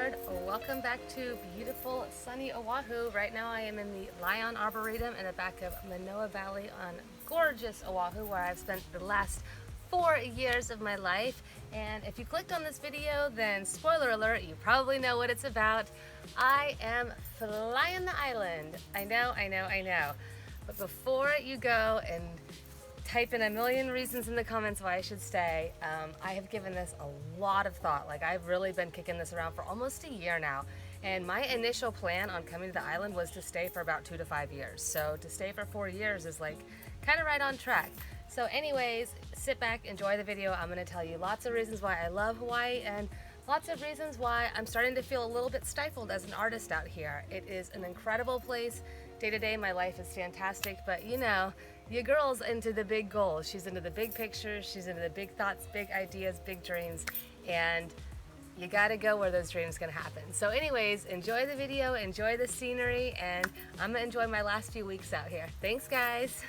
Lord. Welcome back to beautiful sunny Oahu. Right now I am in the Lion Arboretum in the back of Manoa Valley on gorgeous Oahu, where I've spent the last 4 years of my life. And if you clicked on this video, then spoiler alert, you probably know what it's about. I am flying the island. I know. But before you go and type in a million reasons in the comments why I should stay, I have given this a lot of thought. Like, I've really been kicking this around for almost a year now. And my initial plan on coming to the island was to stay for about 2 to 5 years. So to stay for 4 years is like kind of right on track. So anyways, sit back, enjoy the video. I'm going to tell you lots of reasons why I love Hawaii and lots of reasons why I'm starting to feel a little bit stifled as an artist out here. It is an incredible place. Day to day, my life is fantastic, but you know, your girl's into the big goals. She's into the big pictures. She's into the big thoughts, big ideas, big dreams, and you gotta go where those dreams can happen. So anyways, enjoy the video, enjoy the scenery, and I'm gonna enjoy my last few weeks out here. Thanks, guys.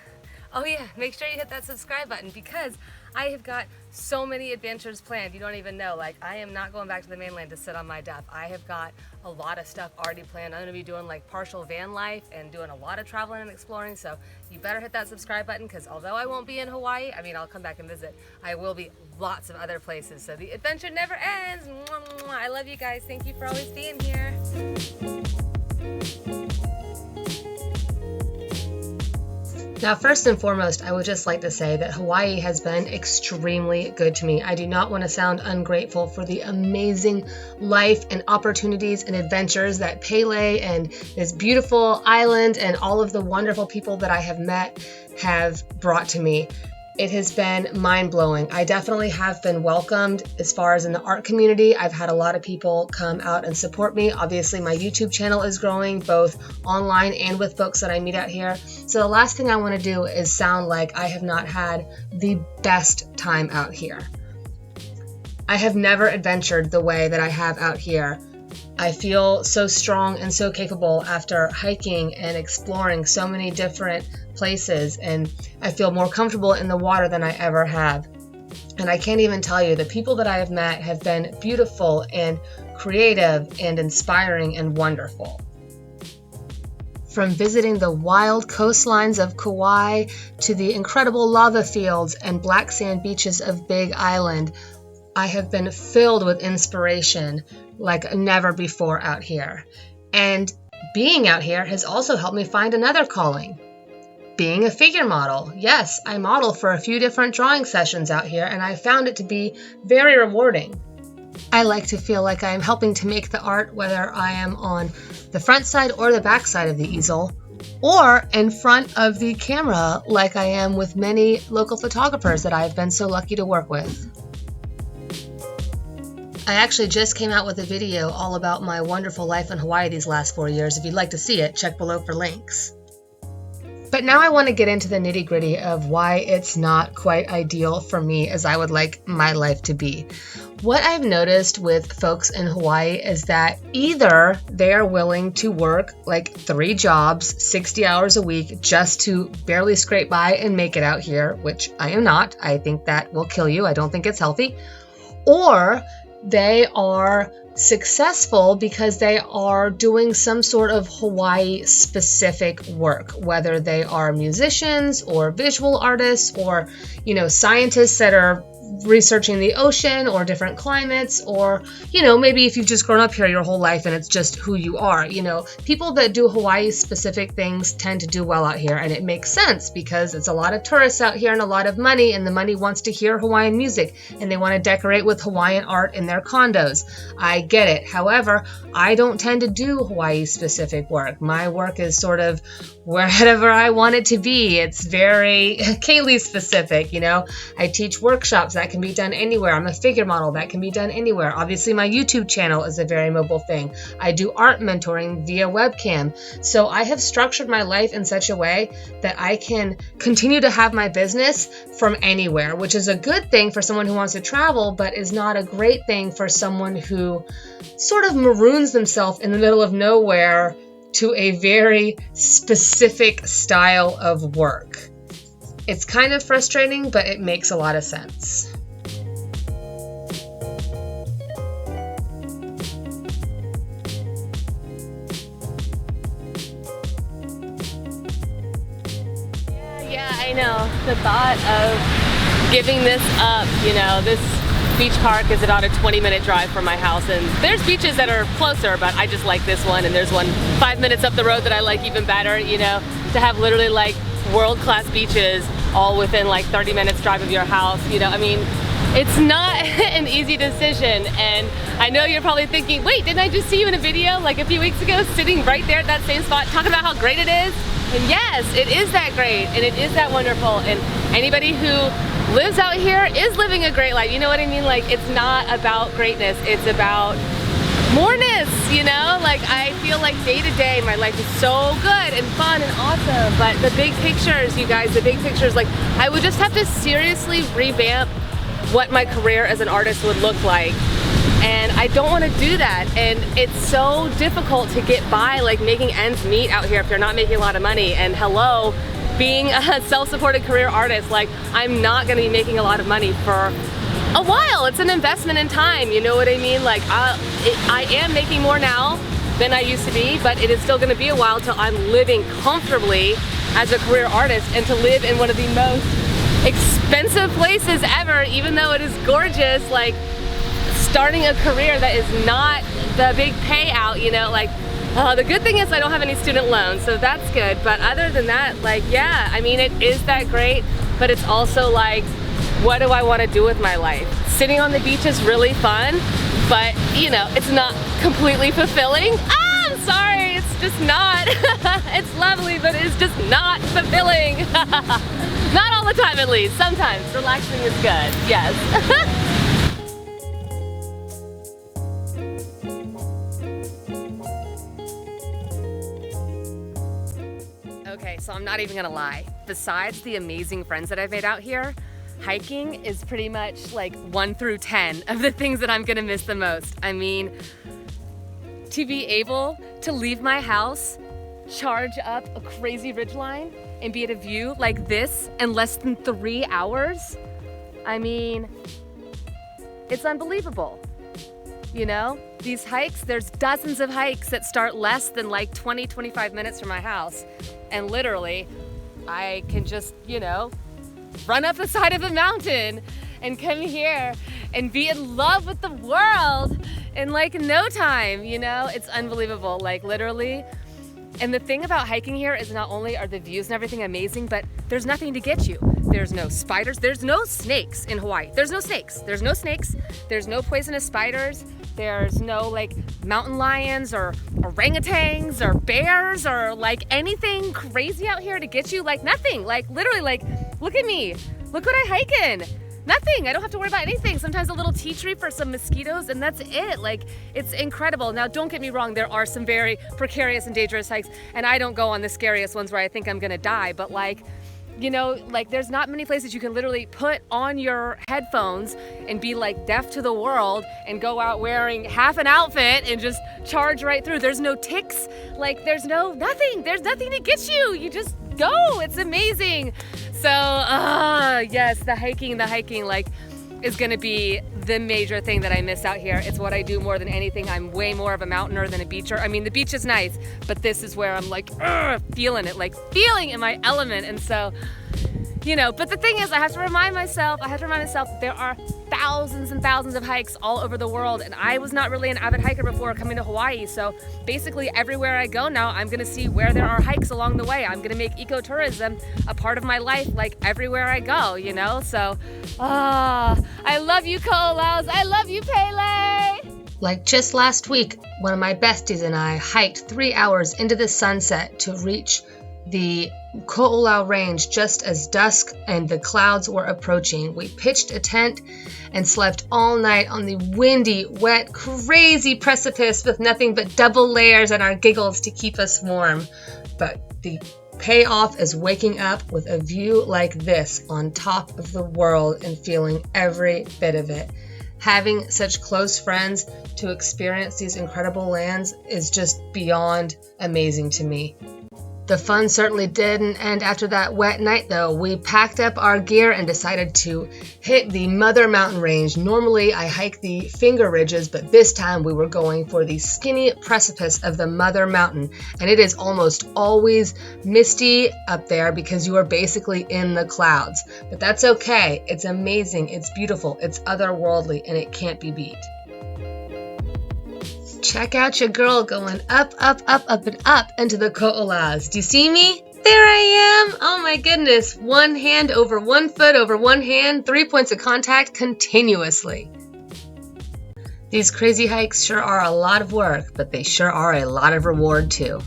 Oh yeah, make sure you hit that subscribe button because I have got so many adventures planned. You don't even know. Like, I am not going back to the mainland to sit on my duff. I have got a lot of stuff already planned. I'm gonna be doing like partial van life and doing a lot of traveling and exploring. So you better hit that subscribe button because although I won't be in Hawaii, I mean, I'll come back and visit. I will be lots of other places. So the adventure never ends. Mwah, mwah. I love you guys. Thank you for always being here. Now, first and foremost, I would just like to say that Hawaii has been extremely good to me. I do not want to sound ungrateful for the amazing life and opportunities and adventures that Caleigh and this beautiful island and all of the wonderful people that I have met have brought to me. It has been mind-blowing. I definitely have been welcomed as far as in the art community. I've had a lot of people come out and support me. Obviously, my YouTube channel is growing, both online and with folks that I meet out here. So the last thing I want to do is sound like I have not had the best time out here. I have never adventured the way that I have out here. I feel so strong and so capable after hiking and exploring so many different places, and I feel more comfortable in the water than I ever have. And I can't even tell you, the people that I have met have been beautiful and creative and inspiring and wonderful. From visiting the wild coastlines of Kauai to the incredible lava fields and black sand beaches of Big Island, I have been filled with inspiration like never before out here. And being out here has also helped me find another calling. Being a figure model. Yes, I model for a few different drawing sessions out here, and I found it to be very rewarding. I like to feel like I am helping to make the art, whether I am on the front side or the back side of the easel, or in front of the camera like I am with many local photographers that I've been so lucky to work with. I actually just came out with a video all about my wonderful life in Hawaii these last 4 years. If you'd like to see it, check below for links. But now I want to get into the nitty-gritty of why it's not quite ideal for me as I would like my life to be. What I've noticed with folks in Hawaii is that either they are willing to work like 3 jobs, 60 hours a week, just to barely scrape by and make it out here, which I am not. I think that will kill you. I don't think it's healthy. Or they are successful because they are doing some sort of Hawaii specific work, whether they are musicians or visual artists or, you know, scientists that are researching the ocean or different climates, or, you know, maybe if you've just grown up here your whole life and it's just who you are. You know, people that do Hawaii specific things tend to do well out here, and it makes sense because it's a lot of tourists out here and a lot of money, and the money wants to hear Hawaiian music and they want to decorate with Hawaiian art in their condos. I get it. However, I don't tend to do Hawaii specific work. My work is sort of wherever I want it to be. It's very Caleigh specific, you know. I teach workshops that can be done anywhere. I'm a figure model that can be done anywhere. Obviously, my YouTube channel is a very mobile thing. I do art mentoring via webcam. So I have structured my life in such a way that I can continue to have my business from anywhere, which is a good thing for someone who wants to travel, but is not a great thing for someone who sort of maroons themselves in the middle of nowhere to a very specific style of work. It's kind of frustrating, but it makes a lot of sense. I know. The thought of giving this up, you know, this beach park is about a 20-minute drive from my house, and there's beaches that are closer, but I just like this one, and there's one 5 minutes up the road that I like even better, you know, to have literally like world-class beaches all within like 30 minutes drive of your house, you know. I mean, it's not an easy decision, and I know you're probably thinking, wait, didn't I just see you in a video like a few weeks ago sitting right there at that same spot talking about how great it is? And yes, it is that great, and it is that wonderful, and anybody who lives out here is living a great life. You know what I mean? Like, it's not about greatness, it's about moreness, you know? Like, I feel like day to day my life is so good and fun and awesome, but the big pictures, you guys, the big pictures, like, I would just have to seriously revamp what my career as an artist would look like. And I don't want to do that, and it's so difficult to get by, like making ends meet out here if you're not making a lot of money. And hello, being a self-supported career artist, like, I'm not going to be making a lot of money for a while. It's an investment in time, you know what I mean? Like, I am making more now than I used to be, but it is still going to be a while till I'm living comfortably as a career artist, and to live in one of the most expensive places ever, even though it is gorgeous, like, starting a career that is not the big payout, you know, like, the good thing is I don't have any student loans, so that's good. But other than that, like, yeah, I mean, it is that great, but it's also like, what do I want to do with my life? Sitting on the beach is really fun, but, you know, it's not completely fulfilling. I'm sorry, it's just not. It's lovely, but it's just not fulfilling. Not all the time, at least. Sometimes relaxing is good, yes. Okay, so I'm not even gonna lie. Besides the amazing friends that I've made out here, hiking is pretty much like 1 through 10 of the things that I'm gonna miss the most. I mean, to be able to leave my house, charge up a crazy ridgeline, and be at a view like this in less than 3 hours, I mean, it's unbelievable. You know, these hikes, there's dozens of hikes that start less than like 20, 25 minutes from my house. And literally, I can just, you know, run up the side of a mountain and come here and be in love with the world in like no time, you know? It's unbelievable, like literally. And the thing about hiking here is not only are the views and everything amazing, but there's nothing to get you. There's no spiders, there's no snakes in Hawaii. There's no snakes, there's no snakes, there's no poisonous spiders, there's no like mountain lions or orangutans or bears or like anything crazy out here to get you, like nothing, like literally, like look at me, look what I hike in. Nothing, I don't have to worry about anything. Sometimes a little tea tree for some mosquitoes and that's it. Like, it's incredible. Now, don't get me wrong, there are some very precarious and dangerous hikes, and I don't go on the scariest ones where I think I'm gonna die, but like, you know, like there's not many places you can literally put on your headphones and be like deaf to the world and go out wearing half an outfit and just charge right through. There's no ticks, like there's nothing to get you. You just go, it's amazing. So, yes, the hiking, like, is gonna be the major thing that I miss out here. It's what I do more than anything. I'm way more of a mountaineer than a beacher. I mean, the beach is nice, but this is where I'm like, feeling it, like feeling in my element. And so, you know, but the thing is, I have to remind myself that there are thousands and thousands of hikes all over the world, and I was not really an avid hiker before coming to Hawaii, so basically everywhere I go now, I'm gonna see where there are hikes along the way. I'm gonna make ecotourism a part of my life, like everywhere I go, you know? So, I love you, Ko'olaus. I love you, Pele. Like just last week, one of my besties and I hiked 3 hours into the sunset to reach the Ko'olau Range just as dusk and the clouds were approaching. We pitched a tent and slept all night on the windy, wet, crazy precipice with nothing but double layers and our giggles to keep us warm. But the payoff is waking up with a view like this on top of the world and feeling every bit of it. Having such close friends to experience these incredible lands is just beyond amazing to me. The fun certainly didn't end after that wet night though. We packed up our gear and decided to hit the Mother Mountain Range. Normally I hike the finger ridges, but this time we were going for the skinny precipice of the Mother Mountain. And it is almost always misty up there because you are basically in the clouds. But that's okay. It's amazing. It's beautiful. It's otherworldly and it can't be beat. Check out your girl going up, up, up, up, and up into the ko'olas. Do you see me? There I am. Oh my goodness. One hand over one foot over one hand, 3 points of contact continuously. These crazy hikes sure are a lot of work, but they sure are a lot of reward too.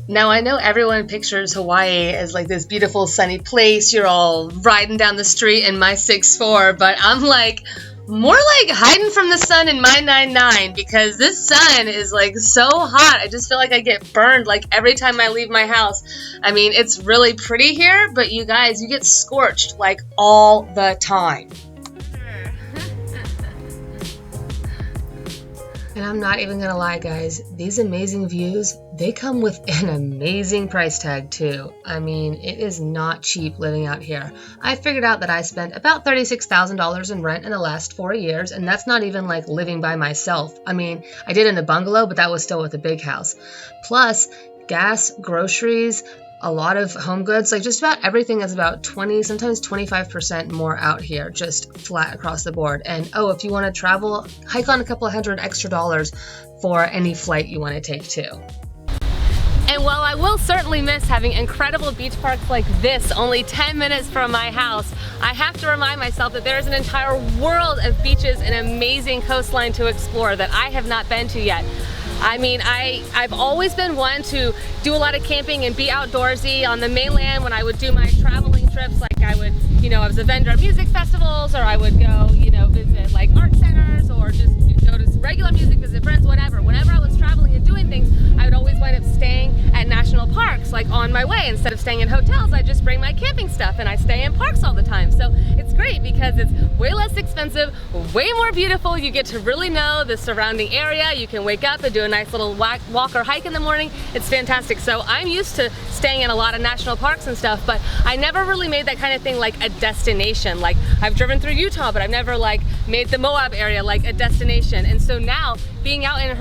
Now I know everyone pictures Hawaii as like this beautiful sunny place. You're all riding down the street in my 6'4", but I'm like, more like hiding from the sun in my 9'9", because this sun is like so hot. I just feel like I get burned like every time I leave my house. I mean, it's really pretty here, but you guys, you get scorched like all the time. And I'm not even gonna lie, guys, these amazing views, they come with an amazing price tag too. I mean, it is not cheap living out here. I figured out that I spent about $36,000 in rent in the last 4 years, and that's not even like living by myself. I mean, I did in a bungalow, but that was still with a big house. Plus, gas, groceries, a lot of home goods, like just about everything is about 20, sometimes 25% more out here, just flat across the board. And oh, if you want to travel, hike on a couple of $100 extra for any flight you want to take too. And while I will certainly miss having incredible beach parks like this only 10 minutes from my house, I have to remind myself that there is an entire world of beaches and amazing coastline to explore that I have not been to yet. I mean, I've always been one to do a lot of camping and be outdoorsy on the mainland when I would do my traveling trips. Like I would, I was a vendor at music festivals, or I would go, visit like art centers, or just go to regular music, visit friends, whatever. Whenever I was traveling and doing things, I would always wind up staying at national parks, like on my way. Instead of staying in hotels, I just bring my camping stuff and I stay in parks all the time. So it's great because it's way less expensive, way more beautiful. You get to really know the surrounding area. You can wake up and do a nice little walk or hike in the morning. It's fantastic. So I'm used to staying in a lot of national parks and stuff, but I never really made that kind of thing like a destination. Like I've driven through Utah, but I've never like made the Moab area like a destination. And so now being out in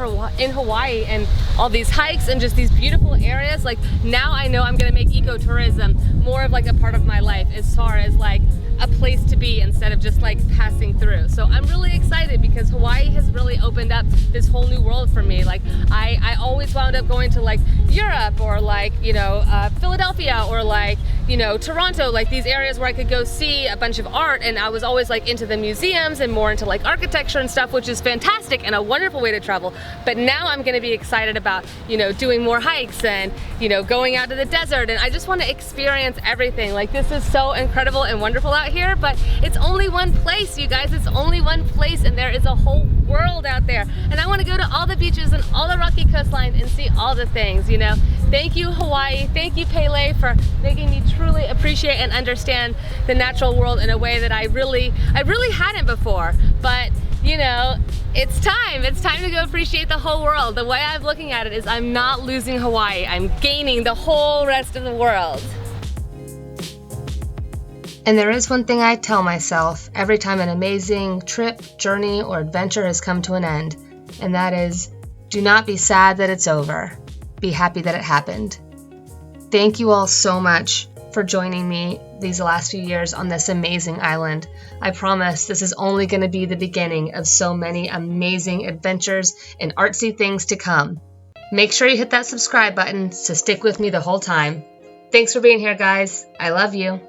Hawaii and all these hikes and just these beautiful areas, like now I know I'm gonna make ecotourism more of like a part of my life as far as like a place to be instead of just like passing through. So I'm really excited because Hawaii has really opened up this whole new world for me. Like I always wound up going to like Europe or like, Philadelphia or like, Toronto, like these areas where I could go see a bunch of art, and I was always like into the museums and more into like architecture and stuff, which is fantastic and a wonderful way to travel. But now I'm gonna be excited about, doing more hikes and, going out to the desert, and I just want to experience everything. Like this is so incredible and wonderful out here, but it's only one place, you guys. It's only one place, and there is a whole world out there. And I want to go to all the beaches and all the rocky coastline and see all the things, Thank you, Hawaii. Thank you, Caleigh, for making me truly appreciate and understand the natural world in a way that I really hadn't before. But it's time. It's time to go appreciate the whole world. The way I'm looking at it is I'm not losing Hawaii. I'm gaining the whole rest of the world. And there is one thing I tell myself every time an amazing trip, journey, or adventure has come to an end, and that is, do not be sad that it's over. Be happy that it happened. Thank you all so much for joining me these last few years on this amazing island. I promise this is only going to be the beginning of so many amazing adventures and artsy things to come. Make sure you hit that subscribe button to stick with me the whole time. Thanks for being here, guys. I love you.